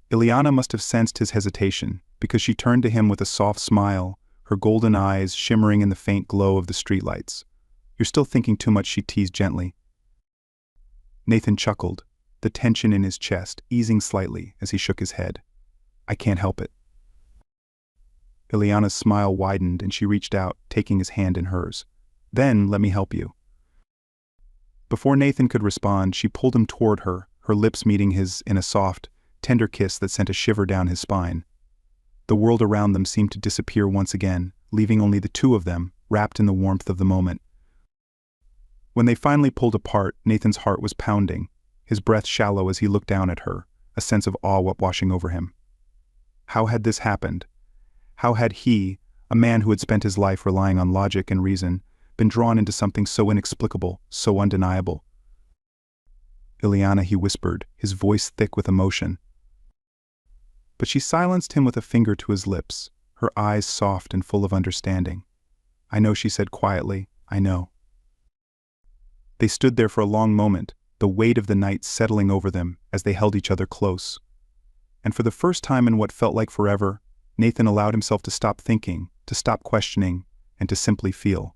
Ileana must have sensed his hesitation, because she turned to him with a soft smile, her golden eyes shimmering in the faint glow of the streetlights. "You're still thinking too much," she teased gently. Nathan chuckled, the tension in his chest easing slightly as he shook his head. "I can't help it." Ileana's smile widened and she reached out, taking his hand in hers. "Then let me help you." Before Nathan could respond, she pulled him toward her, her lips meeting his in a soft, tender kiss that sent a shiver down his spine. The world around them seemed to disappear once again, leaving only the two of them, wrapped in the warmth of the moment. When they finally pulled apart, Nathan's heart was pounding, his breath shallow as he looked down at her, a sense of awe washing over him. How had this happened? How had he, a man who had spent his life relying on logic and reason, been drawn into something so inexplicable, so undeniable? "Ileana," he whispered, his voice thick with emotion. But she silenced him with a finger to his lips, her eyes soft and full of understanding. "I know," she said quietly, "I know." They stood there for a long moment, the weight of the night settling over them as they held each other close. And for the first time in what felt like forever, Nathan allowed himself to stop thinking, to stop questioning, and to simply feel.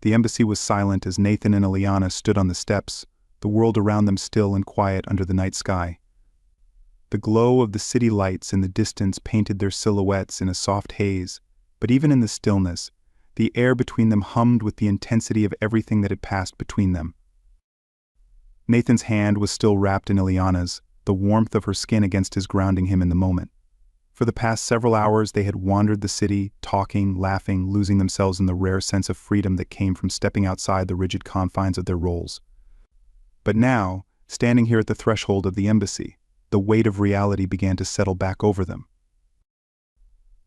The embassy was silent as Nathan and Ileana stood on the steps, the world around them still and quiet under the night sky. The glow of the city lights in the distance painted their silhouettes in a soft haze, but even in the stillness, the air between them hummed with the intensity of everything that had passed between them. Nathan's hand was still wrapped in Ileana's, the warmth of her skin against his grounding him in the moment. For the past several hours they had wandered the city, talking, laughing, losing themselves in the rare sense of freedom that came from stepping outside the rigid confines of their roles. But now, standing here at the threshold of the embassy, the weight of reality began to settle back over them.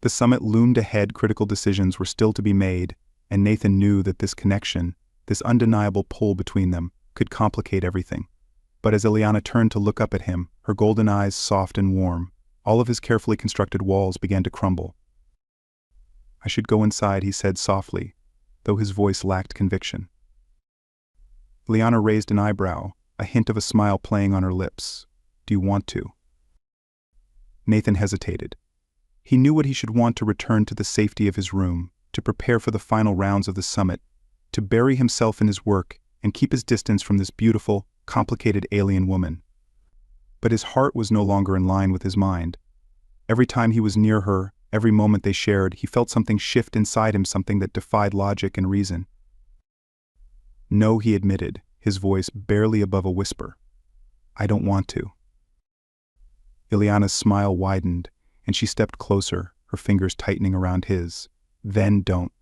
The summit loomed ahead, critical decisions were still to be made, and Nathan knew that this connection, this undeniable pull between them, could complicate everything. But as Ileana turned to look up at him, her golden eyes soft and warm, all of his carefully constructed walls began to crumble. "I should go inside," he said softly, though his voice lacked conviction. Ileana raised an eyebrow, a hint of a smile playing on her lips. "Do you want to?" Nathan hesitated. He knew what he should want to return to the safety of his room, to prepare for the final rounds of the summit, to bury himself in his work and keep his distance from this beautiful, complicated alien woman. But his heart was no longer in line with his mind. Every time he was near her, every moment they shared, he felt something shift inside him, something that defied logic and reason. "No," he admitted, his voice barely above a whisper. "I don't want to." Ileana's smile widened, and she stepped closer, her fingers tightening around his. "Then don't."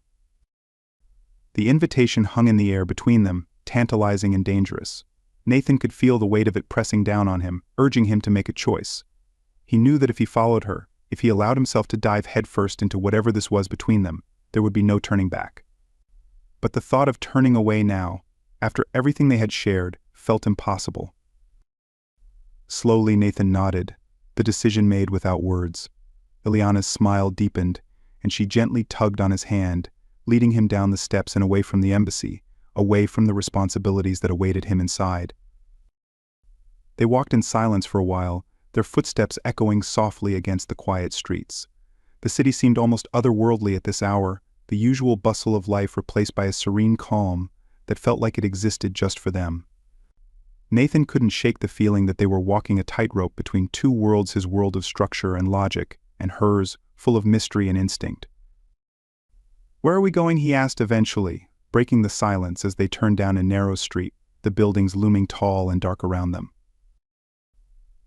The invitation hung in the air between them, tantalizing and dangerous. Nathan could feel the weight of it pressing down on him, urging him to make a choice. He knew that if he followed her, if he allowed himself to dive headfirst into whatever this was between them, there would be no turning back. But the thought of turning away now, after everything they had shared, felt impossible. Slowly Nathan nodded, the decision made without words. Ileana's smile deepened, and she gently tugged on his hand, leading him down the steps and away from the embassy, away from the responsibilities that awaited him inside. They walked in silence for a while, their footsteps echoing softly against the quiet streets. The city seemed almost otherworldly at this hour, the usual bustle of life replaced by a serene calm that felt like it existed just for them. Nathan couldn't shake the feeling that they were walking a tightrope between two worlds, his world of structure and logic, and hers, full of mystery and instinct. "Where are we going?" he asked eventually, breaking the silence as they turned down a narrow street, the buildings looming tall and dark around them.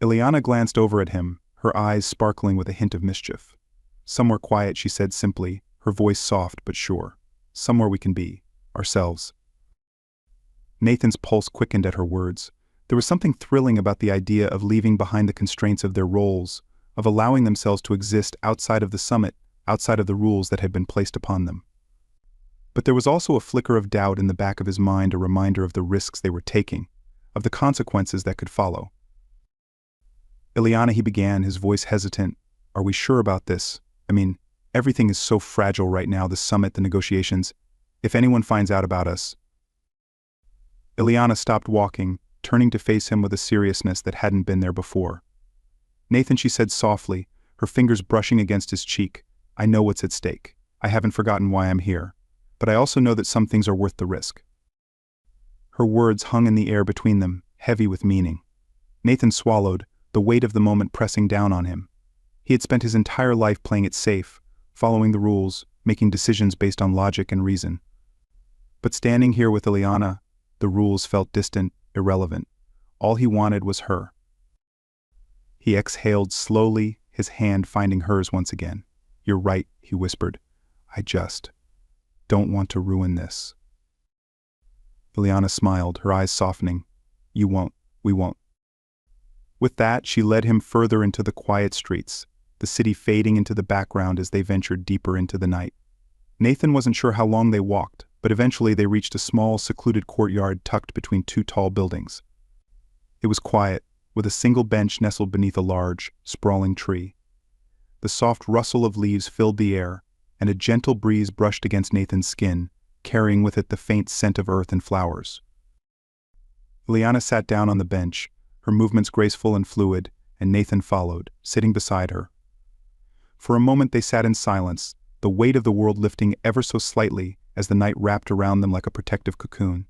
Ileana glanced over at him, her eyes sparkling with a hint of mischief. "Somewhere quiet," she said simply, her voice soft but sure. "Somewhere we can be ourselves." Nathan's pulse quickened at her words. There was something thrilling about the idea of leaving behind the constraints of their roles, of allowing themselves to exist outside of the summit, outside of the rules that had been placed upon them. But there was also a flicker of doubt in the back of his mind, a reminder of the risks they were taking, of the consequences that could follow. "Ileana," he began, his voice hesitant, Are we sure about this? I mean, everything is so fragile right now, the summit, the negotiations. If anyone finds out about us. Ileana stopped walking, turning to face him with a seriousness that hadn't been there before. Nathan, she said softly, her fingers brushing against his cheek, I know what's at stake. I haven't forgotten why I'm here. But I also know that some things are worth the risk. Her words hung in the air between them, heavy with meaning. Nathan swallowed, the weight of the moment pressing down on him. He had spent his entire life playing it safe, following the rules, making decisions based on logic and reason. But standing here with Ileana, the rules felt distant, irrelevant. All he wanted was her. He exhaled slowly, his hand finding hers once again. You're right, he whispered. I just don't want to ruin this. Ileana smiled, her eyes softening. You won't, we won't. With that, she led him further into the quiet streets, the city fading into the background as they ventured deeper into the night. Nathan wasn't sure how long they walked, but eventually they reached a small, secluded courtyard tucked between two tall buildings. It was quiet, with a single bench nestled beneath a large, sprawling tree. The soft rustle of leaves filled the air, and a gentle breeze brushed against Nathan's skin, carrying with it the faint scent of earth and flowers. Ileana sat down on the bench, her movements graceful and fluid, and Nathan followed, sitting beside her. For a moment they sat in silence, the weight of the world lifting ever so slightly as the night wrapped around them like a protective cocoon.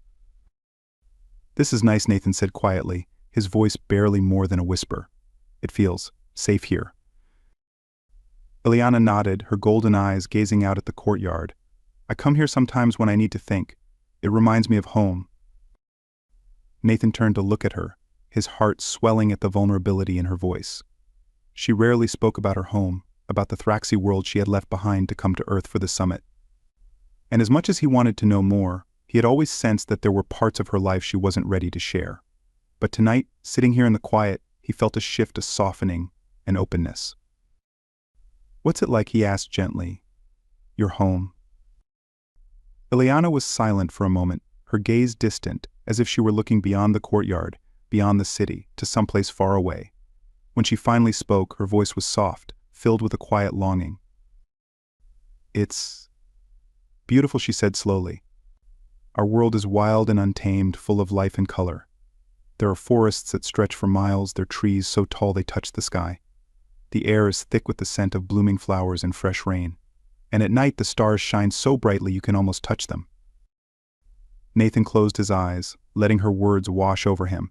This is nice, Nathan said quietly, his voice barely more than a whisper. It feels safe here. Ileana nodded, her golden eyes gazing out at the courtyard. I come here sometimes when I need to think. It reminds me of home. Nathan turned to look at her, his heart swelling at the vulnerability in her voice. She rarely spoke about her home, about the Thraxi world she had left behind to come to Earth for the summit. And as much as he wanted to know more, he had always sensed that there were parts of her life she wasn't ready to share. But tonight, sitting here in the quiet, he felt a shift, a softening, an openness. What's it like, he asked gently. Your home. Ileana was silent for a moment, her gaze distant, as if she were looking beyond the courtyard, beyond the city, to someplace far away. When she finally spoke, her voice was soft, filled with a quiet longing. It's beautiful, she said slowly. Our world is wild and untamed, full of life and color. There are forests that stretch for miles, their trees so tall they touch the sky. The air is thick with the scent of blooming flowers and fresh rain. And at night the stars shine so brightly you can almost touch them. Nathan closed his eyes, letting her words wash over him.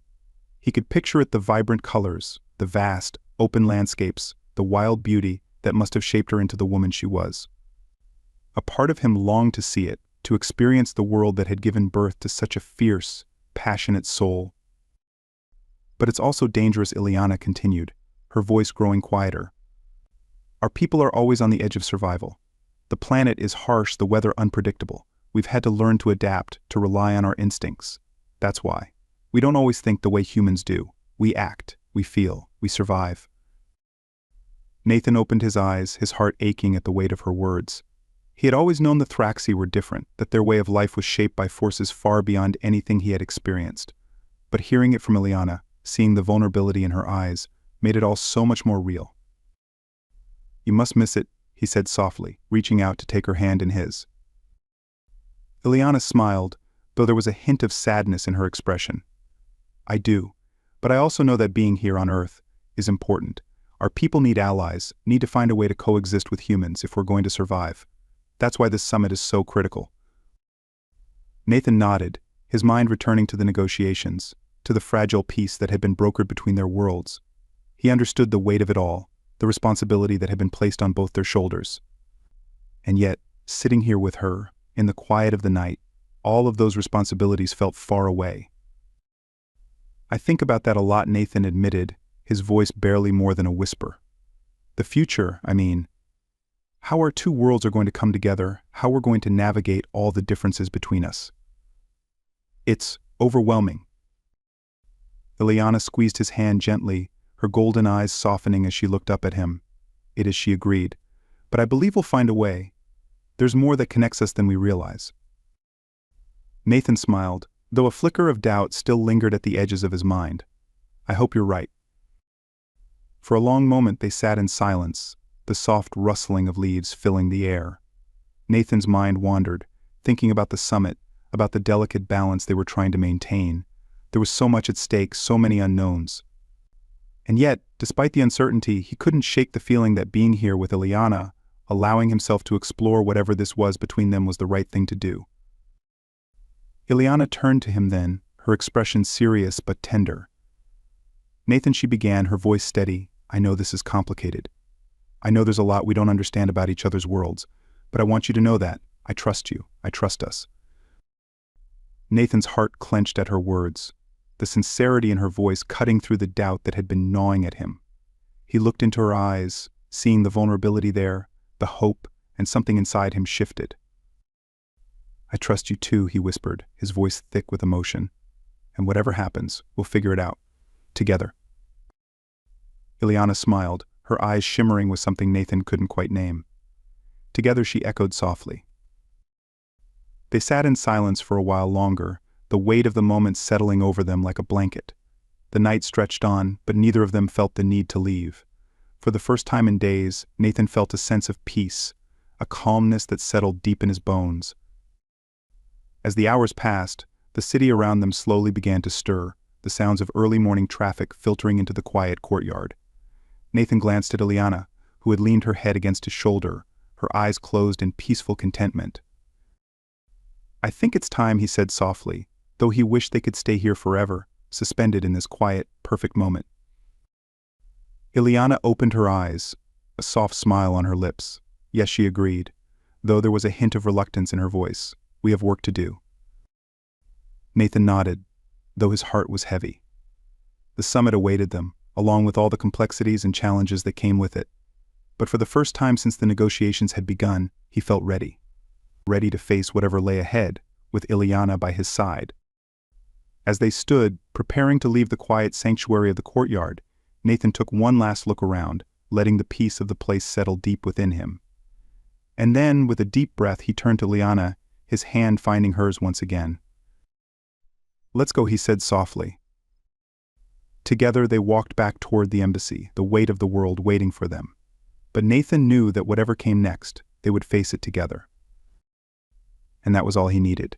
He could picture it, the vibrant colors, the vast, open landscapes, the wild beauty that must have shaped her into the woman she was. A part of him longed to see it, to experience the world that had given birth to such a fierce, passionate soul. But it's also dangerous, Ileana continued, her voice growing quieter. Our people are always on the edge of survival. The planet is harsh, the weather unpredictable. We've had to learn to adapt, to rely on our instincts. That's why. We don't always think the way humans do. We act, we feel, we survive. Nathan opened his eyes, his heart aching at the weight of her words. He had always known the Thraxi were different, that their way of life was shaped by forces far beyond anything he had experienced. But hearing it from Ileana, seeing the vulnerability in her eyes, made it all so much more real. You must miss it, he said softly, reaching out to take her hand in his. Ileana smiled, though there was a hint of sadness in her expression. I do, but I also know that being here on Earth is important. Our people need allies, need to find a way to coexist with humans if we're going to survive. That's why this summit is so critical. Nathan nodded, his mind returning to the negotiations, to the fragile peace that had been brokered between their worlds. He understood the weight of it all, the responsibility that had been placed on both their shoulders. And yet, sitting here with her, in the quiet of the night, all of those responsibilities felt far away. I think about that a lot, Nathan admitted, his voice barely more than a whisper. The future, I mean. How our two worlds are going to come together, how we're going to navigate all the differences between us. It's overwhelming. Ileana squeezed his hand gently, her golden eyes softening as she looked up at him. It is, she agreed. But I believe we'll find a way. There's more that connects us than we realize. Nathan smiled, though a flicker of doubt still lingered at the edges of his mind. I hope you're right. For a long moment they sat in silence, the soft rustling of leaves filling the air. Nathan's mind wandered, thinking about the summit, about the delicate balance they were trying to maintain. There was so much at stake, so many unknowns. And yet, despite the uncertainty, he couldn't shake the feeling that being here with Ileana, allowing himself to explore whatever this was between them, was the right thing to do. Ileana turned to him then, her expression serious but tender. "Nathan," she began, her voice steady, "I know this is complicated. I know there's a lot we don't understand about each other's worlds, but I want you to know that. I trust you. I trust us." Nathan's heart clenched at her words, the sincerity in her voice cutting through the doubt that had been gnawing at him. He looked into her eyes, seeing the vulnerability there, the hope, and something inside him shifted. "I trust you too," he whispered, his voice thick with emotion. "And whatever happens, we'll figure it out. Together." Ileana smiled, her eyes shimmering with something Nathan couldn't quite name. "Together," she echoed softly. They sat in silence for a while longer, the weight of the moment settling over them like a blanket. The night stretched on, but neither of them felt the need to leave. For the first time in days, Nathan felt a sense of peace, a calmness that settled deep in his bones. As the hours passed, the city around them slowly began to stir, the sounds of early morning traffic filtering into the quiet courtyard. Nathan glanced at Ileana, who had leaned her head against his shoulder, her eyes closed in peaceful contentment. "I think it's time," he said softly, though he wished they could stay here forever, suspended in this quiet, perfect moment. Ileana opened her eyes, a soft smile on her lips. Yes, she agreed, though there was a hint of reluctance in her voice. "We have work to do." Nathan nodded, though his heart was heavy. The summit awaited them, along with all the complexities and challenges that came with it. But for the first time since the negotiations had begun, he felt ready. Ready to face whatever lay ahead, with Ileana by his side. As they stood, preparing to leave the quiet sanctuary of the courtyard, Nathan took one last look around, letting the peace of the place settle deep within him. And then, with a deep breath, he turned to Ileana, his hand finding hers once again. "Let's go," he said softly. Together they walked back toward the embassy, the weight of the world waiting for them. But Nathan knew that whatever came next, they would face it together. And that was all he needed.